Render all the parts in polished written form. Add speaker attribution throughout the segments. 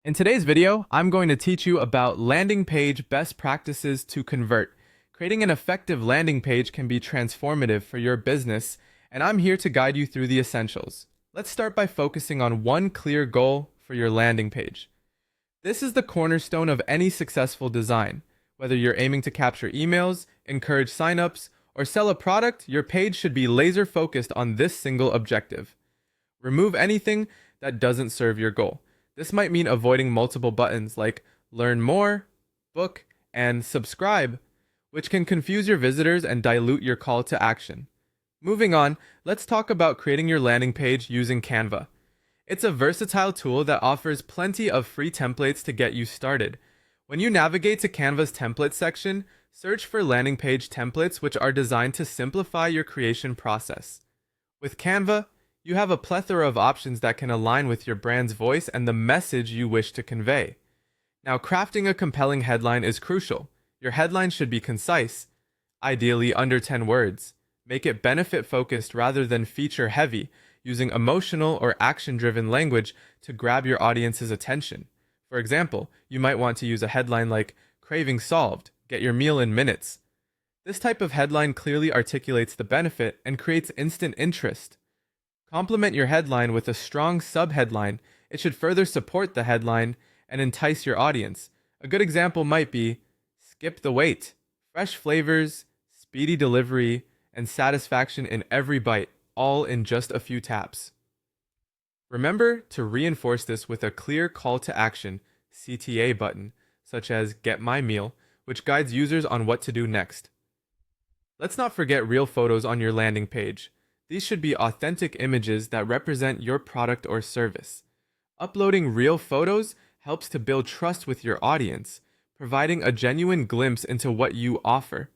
Speaker 1: In today's video, I'm going to teach you about landing page best practices to convert. Creating an effective landing page can be transformative for your business, and I'm here to guide you through the essentials. Let's start by focusing on one clear goal for your landing page. This is the cornerstone of any successful design. Whether you're aiming to capture emails, encourage signups, or sell a product, your page should be laser focused on this single objective. Remove anything that doesn't serve your goal. This might mean avoiding multiple buttons like Learn More, Book, and Subscribe, which can confuse your visitors and dilute your call to action. Moving on, let's talk about creating your landing page using Canva. It's a versatile tool that offers plenty of free templates to get you started. When you navigate to Canva's template section, search for landing page templates which are designed to simplify your creation process. With Canva, you have a plethora of options that can align with your brand's voice and the message you wish to convey. Now, crafting a compelling headline is crucial. Your headline should be concise, ideally under 10 words. Make it benefit-focused rather than feature-heavy, using emotional or action-driven language to grab your audience's attention. For example, you might want to use a headline like, "Craving solved, get your meal in minutes." This type of headline clearly articulates the benefit and creates instant interest. Complement your headline with a strong subheadline. It should further support the headline and entice your audience. A good example might be, "Skip the wait. Fresh flavors, speedy delivery, and satisfaction in every bite, all in just a few taps." Remember to reinforce this with a clear call to action CTA button, such as "Get my meal," which guides users on what to do next. Let's not forget real photos on your landing page. These should be authentic images that represent your product or service. Uploading real photos helps to build trust with your audience, providing a genuine glimpse into what you offer.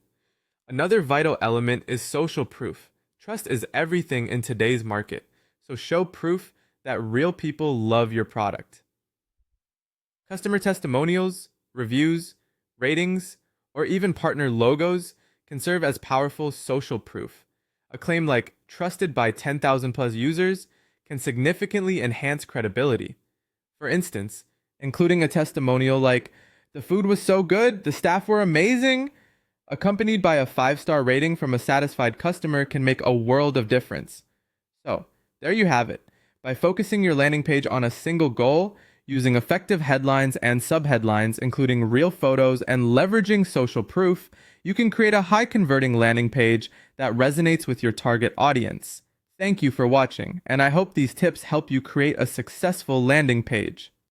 Speaker 1: Another vital element is social proof. Trust is everything in today's market, so show proof that real people love your product. Customer testimonials, reviews, ratings, or even partner logos can serve as powerful social proof. A claim like "trusted by 10,000 plus users" can significantly enhance credibility. For instance, including a testimonial like "The food was so good, the staff were amazing," accompanied by a 5-star rating from a satisfied customer can make a world of difference. So, there you have it. By focusing your landing page on a single goal, using effective headlines and subheadlines, including real photos, and leveraging social proof, you can create a high-converting landing page that resonates with your target audience. Thank you for watching, and I hope these tips help you create a successful landing page.